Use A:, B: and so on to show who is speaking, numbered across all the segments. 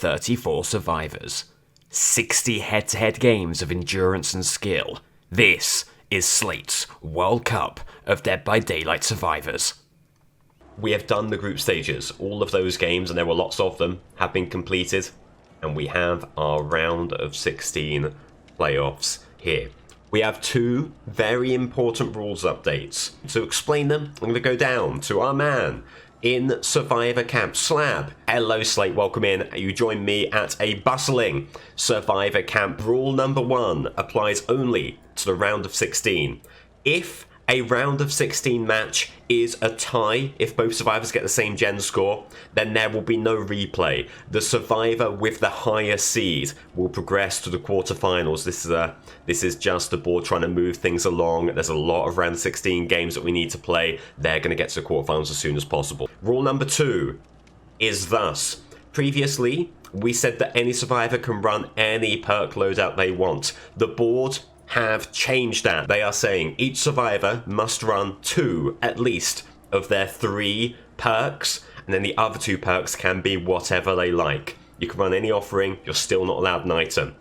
A: 34 survivors. 60 head-to-head games of endurance and skill. This is Slate's World Cup of Dead by Daylight survivors. We have done the group stages. All of those games, and there were lots of them, have been completed. And we have our round of 16 playoffs here. We have two very important rules updates. To explain them, I'm going to go down to our man in Survivor Camp, Slab. Hello Slate, welcome in. You join me at a bustling Survivor Camp. Rule number 1 applies only to the round of 16. If a round of 16 match is a tie, if both survivors get the same gen score, then there will be no replay. The survivor with the higher seed will progress to the quarterfinals. This is just the board trying to move things along. There's a lot of round 16 games that we need to play. They're going to get to the quarterfinals as soon as possible. Rule number 2 is thus. Previously, we said that any survivor can run any perk loadout they want. The board have changed that. They are saying each survivor must run 2 at least of their 3 perks, and then the other 2 perks can be whatever they like. You can run any offering, you're still not allowed an item.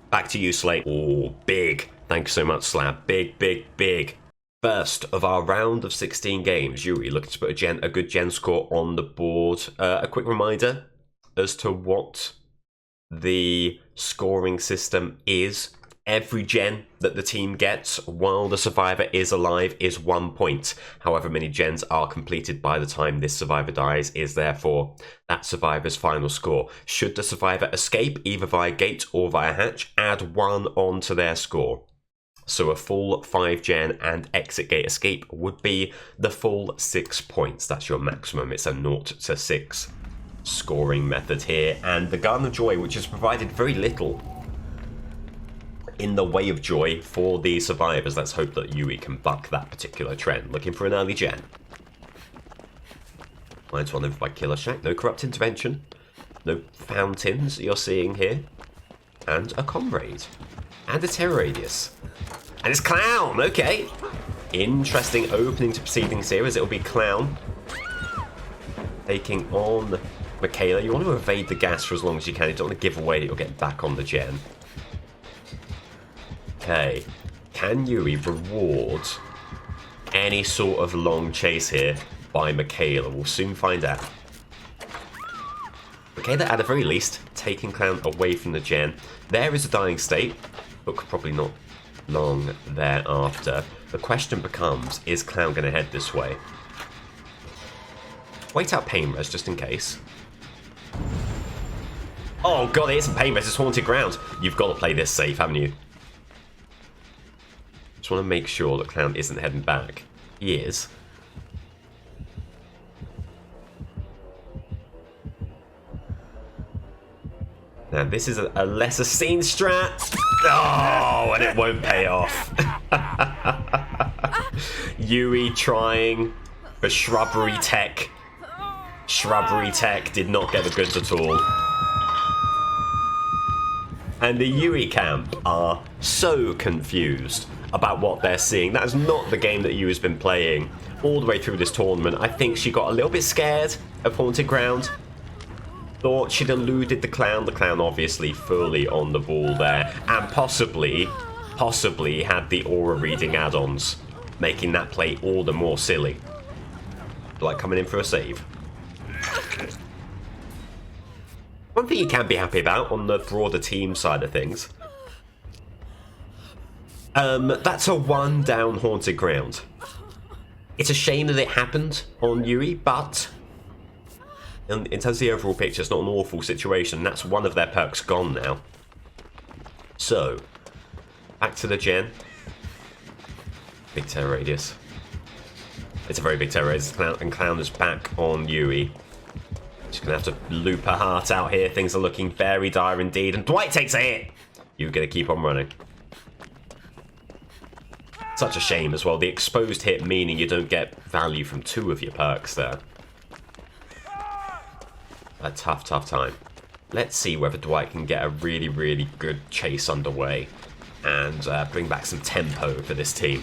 A: Back to you, Slate. Oh, big. Thank you so much, Slab. Big, big, big. First of our round of 16 games, Yuri looking to put a good gen score on the board. A quick reminder as to what the scoring system is. Every gen that the team gets while the survivor is alive is 1 point. However many gens are completed by the time this survivor dies is therefore that survivor's final score. Should the survivor escape either via gate or via hatch, add 1 onto their score. So a full 5 gen and exit gate escape would be the full 6 points. That's your maximum. It's a 0 to 6 scoring method here. And the Garden of Joy, which has provided very little in the way of joy for the survivors. Let's hope that Yui can buck that particular trend. Looking for an early gen. Finds one over by Killer Shack. No corrupt intervention. No fountains you're seeing here. And a comrade. And a terror radius. And it's Clown! Okay. Interesting opening to proceedings here as it'll be Clown taking on Michaela. You want to evade the gas for as long as you can. You don't want to give away that you'll get back on the gen. Okay, can Yui reward any sort of long chase here by Michaela? We'll soon find out. Michaela, at the very least, taking Clown away from the gen. There is a dying state, but probably not long thereafter. The question becomes, is Clown going to head this way? Wait out Pain Res, just in case. Oh god, it isn't Pain Res, it's Haunted Ground. You've got to play this safe, haven't you? Just want to make sure that Clown isn't heading back. He is. Now this is a lesser seen strat. Oh, and it won't pay off. Yui trying for shrubbery tech. Shrubbery tech did not get the goods at all. And the Yui camp are so confused about what they're seeing. That is not the game that Yui's been playing all the way through this tournament. I think she got a little bit scared of Haunted Ground. Thought she'd eluded the Clown. The Clown obviously fully on the ball there. And possibly had the aura reading add-ons, making that play all the more silly. Like coming in for a save. One thing you can be happy about on the broader team side of things. That's a 1 down Haunted Ground. It's a shame that it happened on Yui, but in terms of the overall picture, it's not an awful situation. That's one of their perks gone now. So, back to the gen. Big terror radius. It's a very big terror radius, and Clown is back on Yui. She's going to have to loop her heart out here. Things are looking very dire indeed, and Dwight takes a hit! You're going to keep on running. Such a shame as well. The exposed hit meaning you don't get value from 2 of your perks there. A tough time. Let's see whether Dwight can get a really, really good chase underway and bring back some tempo for this team.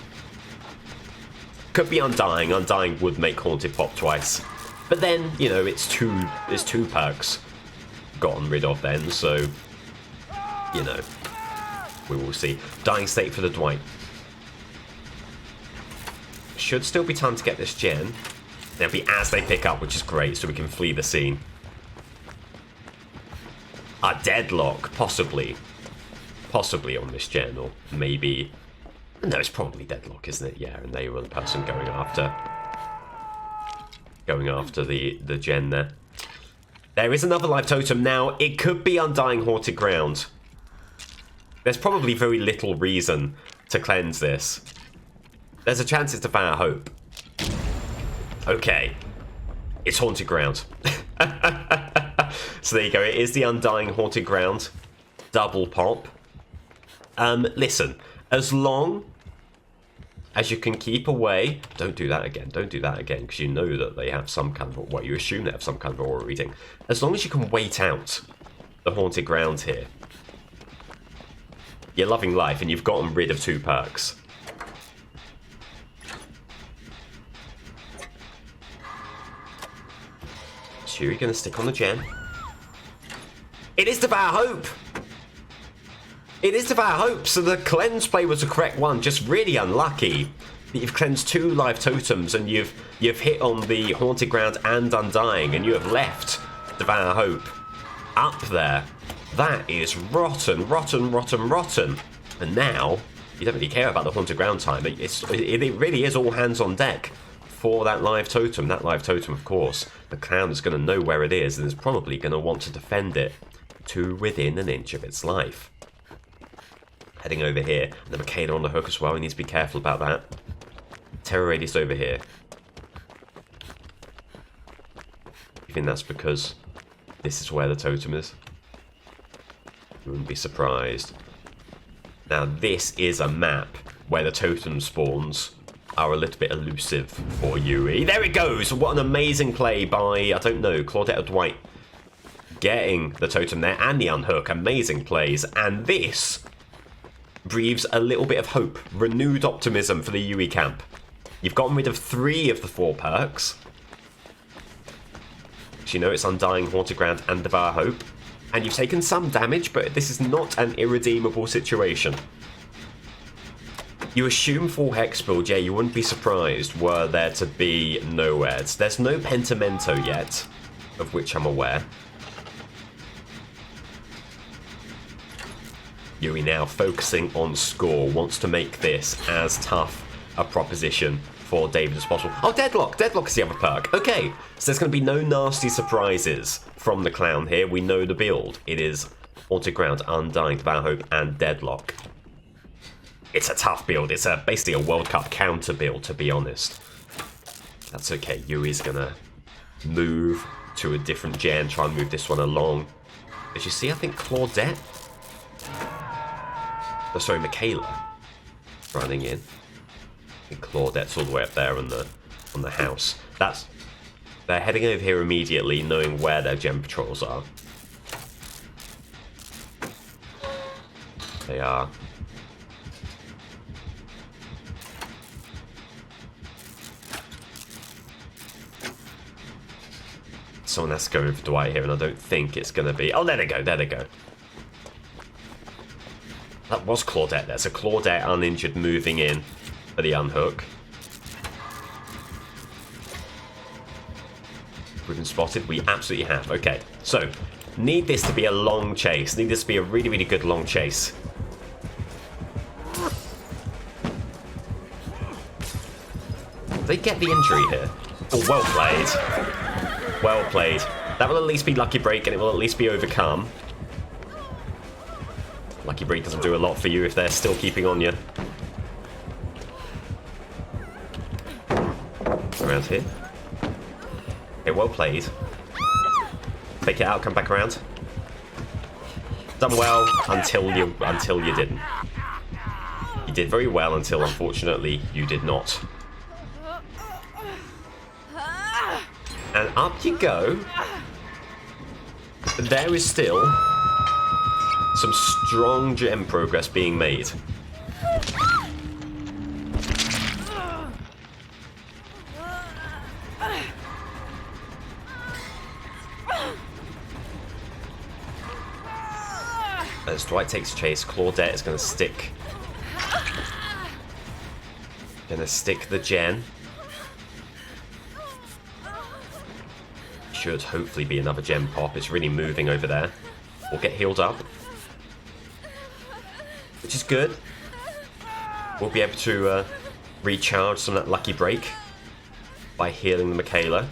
A: Could be Undying. Undying would make Haunted pop twice. But then, you know, it's two perks. gotten rid of then, so, you know, we will see. Dying state for the Dwight. Should still be time to get this gen. It'll be as they pick up, which is great, so we can flee the scene. A deadlock, possibly. Possibly on this gen, or maybe... No, it's probably deadlock, isn't it? Yeah, and they were the person going after the gen there. There is another live totem now. It could be Undying Haunted Ground. There's probably very little reason to cleanse this. There's a chance it's Devour Hope. Okay. It's Haunted Ground. So there you go. It is the Undying Haunted Ground. Double pop. Listen. As long as you can keep away... Don't do that again. Don't do that again. Because you know that they have some kind of... Well, you assume they have some kind of aura reading. As long as you can wait out the Haunted Ground here. You're loving life and you've gotten rid of 2 perks. So you're going to stick on the gem. It is Devour Hope! It is Devour Hope, so the cleanse play was the correct one. Just really unlucky that you've cleansed 2 live totems and you've hit on the Haunted Ground and Undying, and you have left Devour Hope up there. That is rotten, rotten, rotten, rotten. And now, you don't really care about the Haunted Ground time. It really is all hands on deck for that live totem. That live totem, of course, the clown is going to know where it is and is probably going to want to defend it to within an inch of its life. Heading over here. And the Michaela on the hook as well. We need to be careful about that. Terror Radius over here. You think that's because this is where the totem is? You wouldn't be surprised. Now this is a map where the totem spawns are a little bit elusive for Yui. There it goes! What an amazing play by, I don't know, Claudette or Dwight. Getting the totem there and the unhook. Amazing plays. And this breathes a little bit of hope. Renewed optimism for the Yui camp. You've gotten rid of 3 of the 4 perks. So you know it's Undying, Haunted Ground and Devour Hope. And you've taken some damage, but this is not an irredeemable situation. You assume full Hex build, yeah, you wouldn't be surprised were there to be no ads. There's no Pentimento yet, of which I'm aware. Yui now focusing on score, wants to make this as tough a proposition for David as possible. Oh, Deadlock! Deadlock is the other perk. Okay, so there's going to be no nasty surprises from the clown here. We know the build. It is Haunted Ground, Undying, Devour Hope, and Deadlock. It's a tough build. It's basically a World Cup counter build, to be honest. That's okay. Yui's going to move to a different gen, try and move this one along. As you see, I think Claudette... Oh, sorry, Michaela running in. I think Claudette's all the way up there on the house. They're heading over here immediately, knowing where their gem patrols are. They are. Someone has to go in for Dwight here, and I don't think it's going to be... Oh, there they go, there they go. That was Claudette there. So Claudette uninjured moving in for the unhook. We've been spotted. We absolutely have. Okay, so need this to be a long chase. Need this to be a really, really good long chase. They get the injury here. Oh, well played. Well played. That will at least be Lucky Break, and it will at least be overcome. Lucky Break doesn't do a lot for you if they're still keeping on you. Around here. Okay, well played. Take it out, come back around. Done well until you didn't. You did very well until, unfortunately, you did not. And up you go. There is still some strong gem progress being made. As Dwight takes chase, Claudette is going to stick... the gen. Should hopefully be another gen pop. It's really moving over there. We'll get healed up. Which is good. We'll be able to recharge some of that lucky break by healing the Michaela.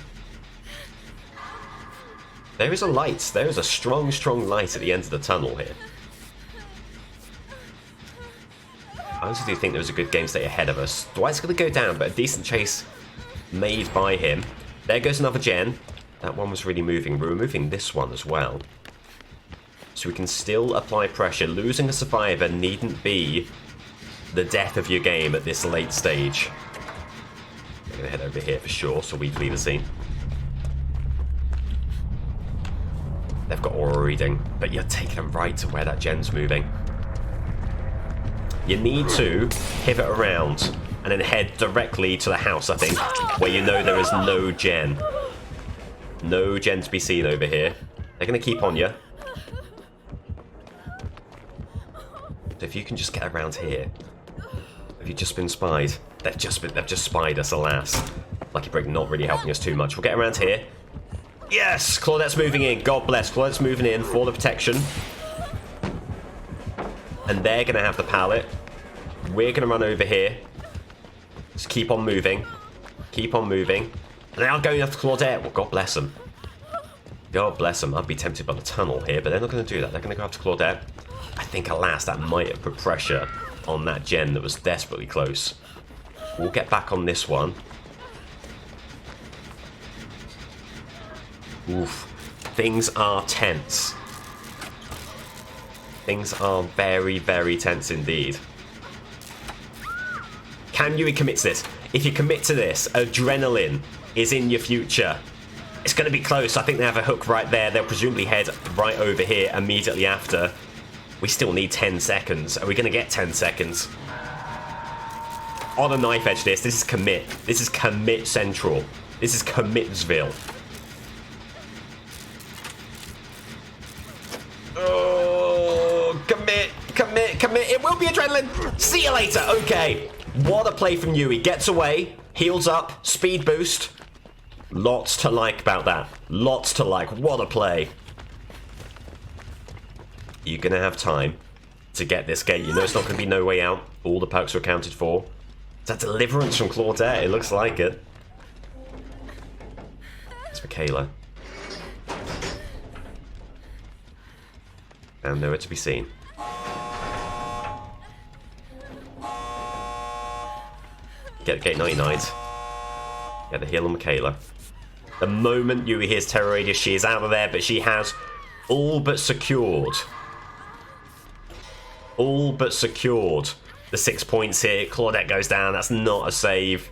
A: There is a light. There is a strong, strong light at the end of the tunnel here. I honestly do think there was a good game state ahead of us. Dwight's going to go down, but a decent chase made by him. There goes another gen. That one was really moving. We're removing this one as well. So we can still apply pressure. Losing a survivor needn't be the death of your game at this late stage. We're going to head over here for sure, so we flee the scene. They've got aura reading, but you're taking them right to where that gen's moving. You need to pivot around and then head directly to the house, I think, where you know there is no gen. No gen to be seen over here. They're going to keep on you. So if you can just get around here. Have you just been spied? They've just spied us, alas. Lucky break not really helping us too much. We'll get around here. Yes! Claudette's moving in. God bless. Claudette's moving in for the protection. And they're going to have the pallet. We're going to run over here. Just keep on moving. Keep on moving. And they are going after Claudette. Well, God bless them. God bless them. I'd be tempted by the tunnel here, but they're not going to do that. They're going to go after Claudette. I think, alas, that might have put pressure on that gen that was desperately close. We'll get back on this one. Oof. Things are tense. Things are very, very tense indeed. Can you commit to this? If you commit to this, adrenaline is in your future. It's going to be close. I think they have a hook right there. They'll presumably head right over here immediately after. We still need 10 seconds. Are we going to get 10 seconds? On a knife edge this is commit. This is commit central. This is commitsville. Oh, commit. It will be adrenaline. See you later. Okay. What a play from Yui. Gets away, heals up, speed boost. Lots to like about that. Lots to like. What a play. You're going to have time to get this gate. You know it's not going to be no way out. All the perks are accounted for. Is that deliverance from Claudette? It looks like it. It's Michaela. And nowhere to be seen. Get gate 99. Get the heal on Michaela. The moment Yui hears Terror Radius, she is out of there, but she has all but secured the 6 points here. Claudette goes down. That's not a save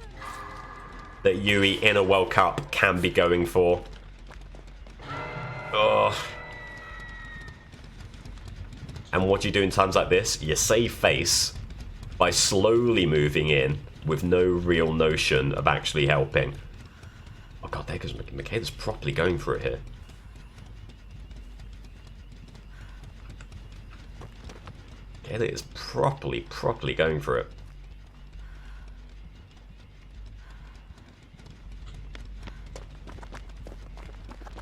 A: that Yui in a World Cup can be going for. Ugh. And what do you do in times like this? You save face by slowly moving in with no real notion of actually helping. Oh god, there goes Michaela's properly going for it here. Michaela is properly going for it.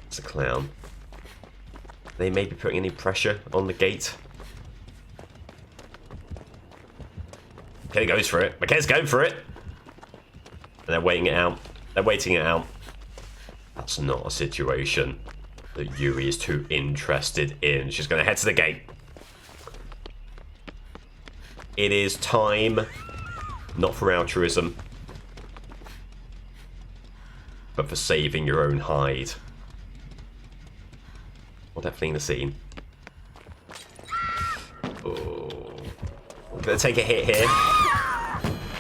A: It's a clown. They may be putting any pressure on the gate. Michaela goes for it. Michaela's going for it. And they're waiting it out. They're waiting it out. That's not a situation that Yui is too interested in. She's going to head to the gate. It is time, not for altruism, but for saving your own hide. We're definitely in the scene. Oh. We're going to take a hit here.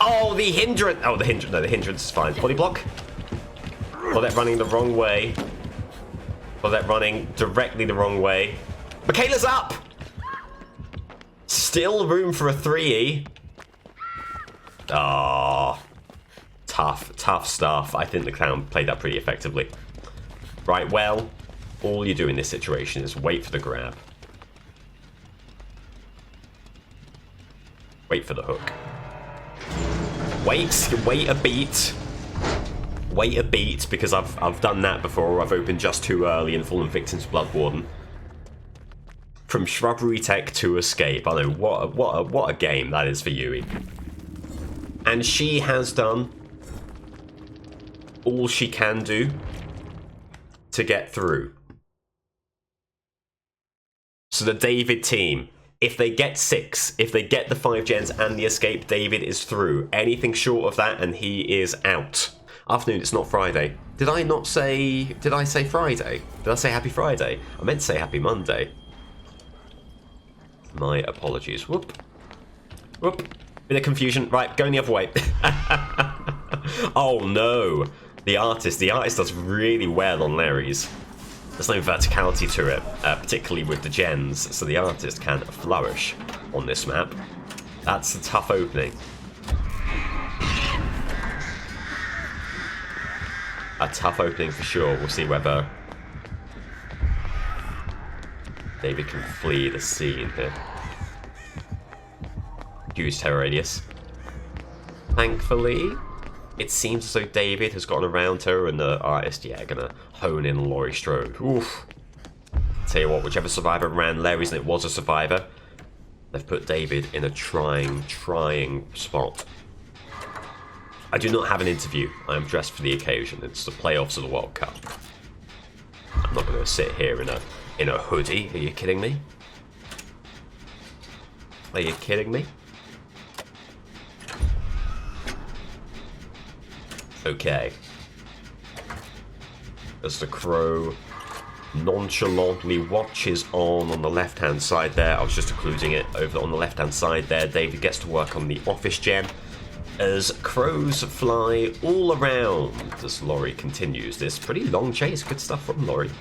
A: Oh, the hindrance. Oh, the hindrance. No, the hindrance is fine. Body block. Or that running the wrong way. Or that running directly the wrong way. Michaela's up! Still room for a 3E. Ah, tough stuff. I think the clown played that pretty effectively. Right, well, all you do in this situation is wait for the grab. Wait for the hook. Wait a beat. Wait a beat, because I've done that before. I've opened just too early and fallen victim to Bloodwarden. From Shrubbery Tech to Escape. I know, what a game that is for Yui. And she has done all she can do to get through. So the David team, if they get 6, if they get the 5 gens and the escape, David is through. Anything short of that and he is out. Afternoon, it's not Friday. Did I say Friday? Did I say happy Friday? I meant to say happy Monday. My apologies. Whoop. Whoop. Bit of confusion. Right, going the other way. Oh no. The artist does really well on Larry's. There's no verticality to it, particularly with the gens, so the artist can flourish on this map. That's a tough opening. A tough opening for sure. We'll see whether David can flee the scene here. Huge terror radius. Thankfully, it seems as though David has gotten around her, and the artist, yeah, gonna hone in on Laurie Strode. Oof. Tell you what, whichever survivor ran Larry's and it was a survivor, they've put David in a trying spot. I do not have an interview. I am dressed for the occasion. It's the playoffs of the World Cup. I'm not going to sit here in a hoodie. Are you kidding me? Are you kidding me? Okay. As the crow nonchalantly watches on the left-hand side there. I was just occluding it over on the left-hand side there. David gets to work on the office gen. As crows fly all around as Laurie continues this pretty long chase. Good stuff from Laurie.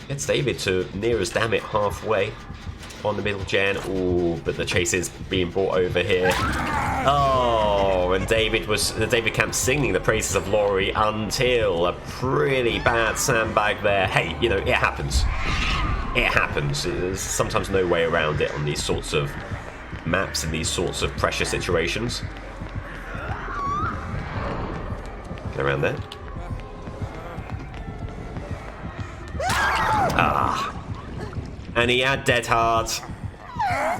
A: Gets David to near as damn it halfway on the middle gen. Ooh, but the chase is being brought over here. Oh, and David Camp singing the praises of Laurie until a pretty bad sandbag there. Hey, you know, it happens. It happens. There's sometimes no way around it on these sorts of maps in these sorts of pressure situations. Get around there. Ah. And he had dead hard.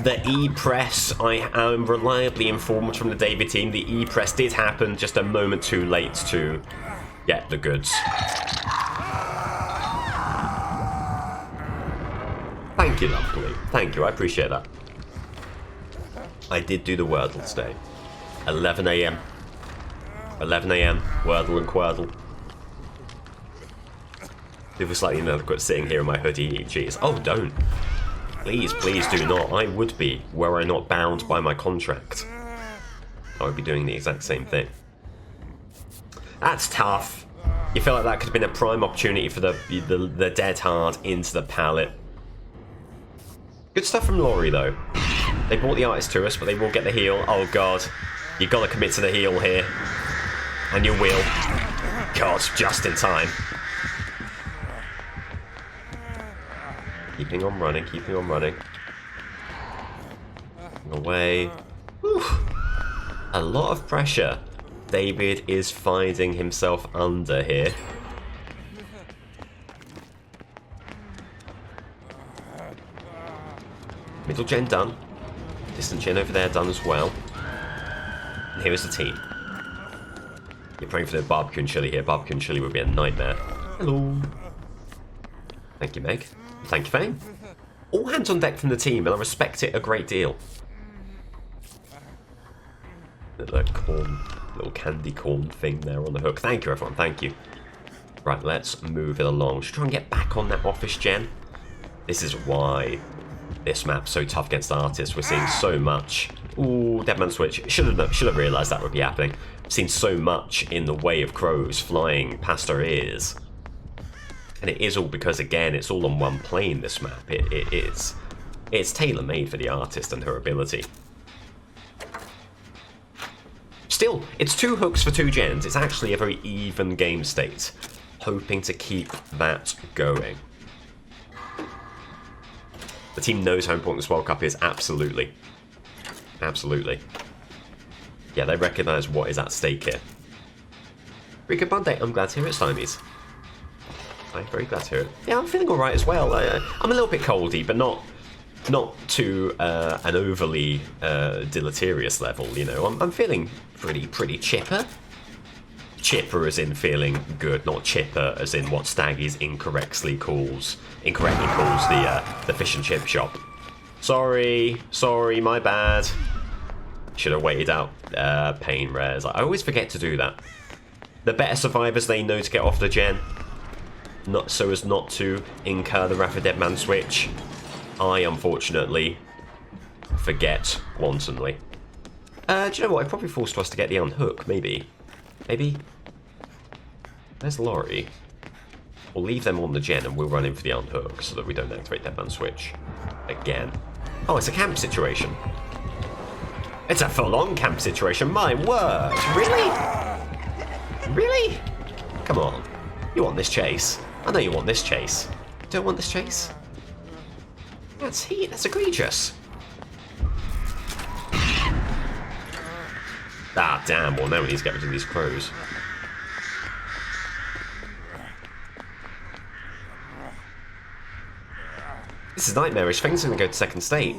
A: The E-press, I am reliably informed from the David team, the E-press did happen just a moment too late to get the goods. Thank you, lovely. Thank you, I appreciate that. I did do the Wordle today. 11 AM. 11 AM, Wordle and Quordle. It was slightly inadequate sitting here in my hoodie. Jeez. Oh, don't. Please, please do not. I would be, were I not bound by my contract. I would be doing the exact same thing. That's tough. You feel like that could have been a prime opportunity for the dead hard into the pallet. Good stuff from Laurie, though. They brought the artist to us, but they will get the heal. Oh, God. You've got to commit to the heal here. And you will. God, just in time. Keeping on running, keeping on running. Away. Whew. A lot of pressure David is finding himself under here. Middle gen done. Distant gen over there done as well. And here is the team. You're praying for the barbecue and chili here. Barbecue and chili would be a nightmare. Hello. Thank you, Meg. Thank you, Fang. All hands on deck from the team, and I respect it a great deal. Little candy corn thing there on the hook. Thank you, everyone. Thank you. Right, let's move it along. Should try and get back on that office gen. This is why this map's so tough against artists. We're seeing so much. Ooh, Deadman Switch. Should have realised that would be happening. I've seen so much in the way of crows flying past our ears. And it is all because, again, it's all on one plane, this map. It's tailor-made for the artist and her ability. Still, it's 2 hooks for 2 gens. It's actually a very even game state. Hoping to keep that going. The team knows how important this World Cup is. Absolutely. Absolutely. Yeah, they recognise what is at stake here. Very good Monday. I'm glad to hear it, Stymies. I'm very glad to hear it. Yeah, I'm feeling alright as well. I'm a little bit coldy, but not to an overly deleterious level, you know. I'm feeling pretty chipper. Chipper as in feeling good, not chipper as in what Staggy's incorrectly calls the fish and chip shop. Sorry, my bad. Should have waited out pain rares. I always forget to do that. The better survivors they know to get off the gen, not so as not to incur the Wrath of Dead Man switch. I unfortunately forget wantonly. Do you know what? It probably falls to us to get the unhook. Maybe. Where's Laurie? We'll leave them on the gen and we'll run in for the unhook so that we don't activate Dead Man switch again. Oh, it's a camp situation. It's a full-on camp situation. My word! Really? Come on. You want this chase? I know you want this chase. You don't want this chase? That's heat. That's egregious. Ah, damn. Well, now we need to get rid of these crows. This is nightmarish. Things are going to go to second state.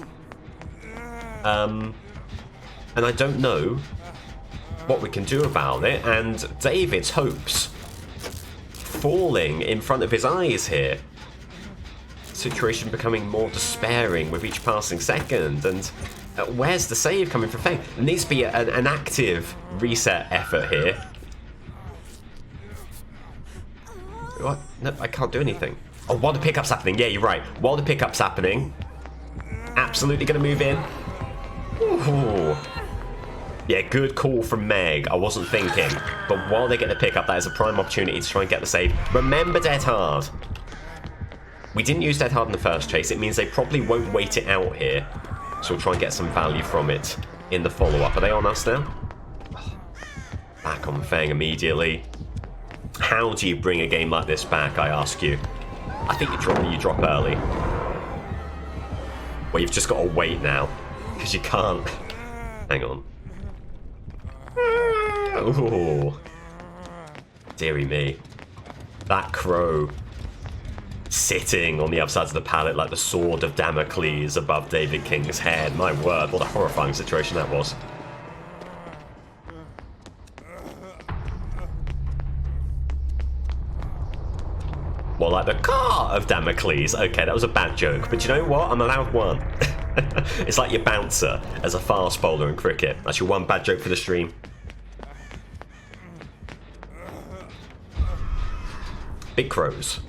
A: And I don't know what we can do about it, and David's hopes falling in front of his eyes here. Situation becoming more despairing with each passing second, and where's the save coming from Fang? There needs to be an active reset effort here. What? No, I can't do anything. Oh, while the pickup's happening, yeah, you're right. While the pickup's happening, absolutely going to move in. Ooh. Yeah, good call from Meg. I wasn't thinking. But while they get the pickup, that is a prime opportunity to try and get the save. Remember Dead Hard. We didn't use Dead Hard in the first chase. It means they probably won't wait it out here. So we'll try and get some value from it in the follow-up. Are they on us now? Back on Fang immediately. How do you bring a game like this back, I ask you? I think you drop early. Well, you've just got to wait now. Because you can't... Hang on. Ooh. Dearie me. That crow sitting on the other side of the pallet like the sword of Damocles above David King's head. My word, what a horrifying situation that was. More like the car of Damocles. Okay, that was a bad joke, but you know what? I'm allowed one. It's like your bouncer as a fast bowler in cricket. That's your one bad joke for the stream. Big crows.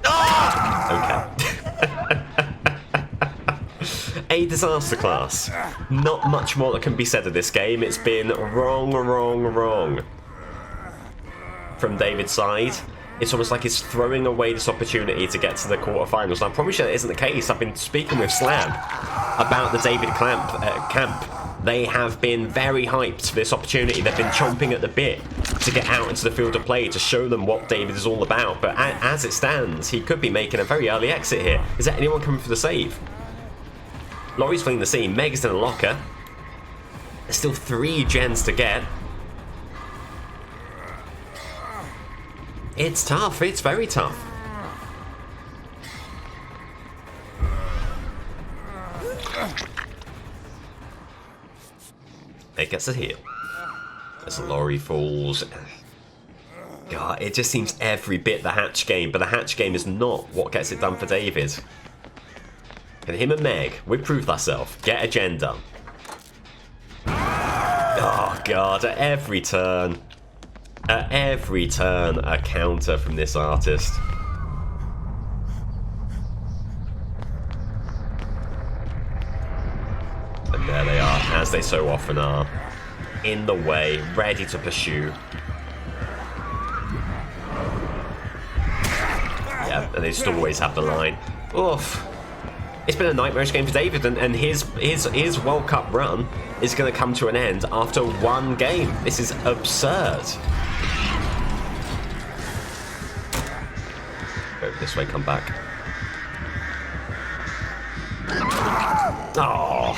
A: Ah! Okay. A disaster class. Not much more that can be said of this game. It's been wrong from David's side. It's almost like he's throwing away this opportunity to get to the quarterfinals. And I promise you that isn't the case. I've been speaking with Slab about the David camp. They have been very hyped for this opportunity. They've been chomping at the bit to get out into the field of play to show them what David is all about. But as it stands, he could be making a very early exit here. Is there anyone coming for the save? Laurie's fleeing the scene. Meg's in a locker. There's still 3 gens to get. It's tough. It's very tough. It gets a hit. As Laurie falls. God, it just seems every bit the hatch game, but the hatch game is not what gets it done for David. And him and Meg, we proved ourselves. Get a gen done. Oh God, at every turn, a counter from this artist. And there they are, as they so often are. In the way, ready to pursue. Yeah, and they just always have the line. Oof. It's been a nightmarish game for David, and his World Cup run is going to come to an end after 1 game. This is absurd. This way, come back. Oh,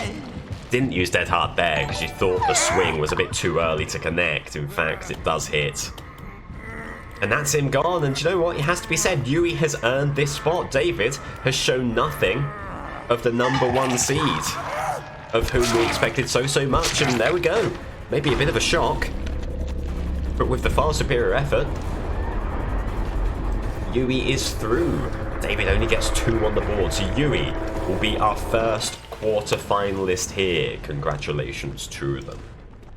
A: didn't use dead hard there because you thought the swing was a bit too early to connect. In fact, it does hit. And that's him gone, and do you know what? It has to be said, Yui has earned this spot. David has shown nothing of the #1 seed, of whom we expected so much, and there we go. Maybe a bit of a shock, but with the far superior effort, Yui is through. David only gets 2 on the board, so Yui will be our first quarter-finalist here. Congratulations to them.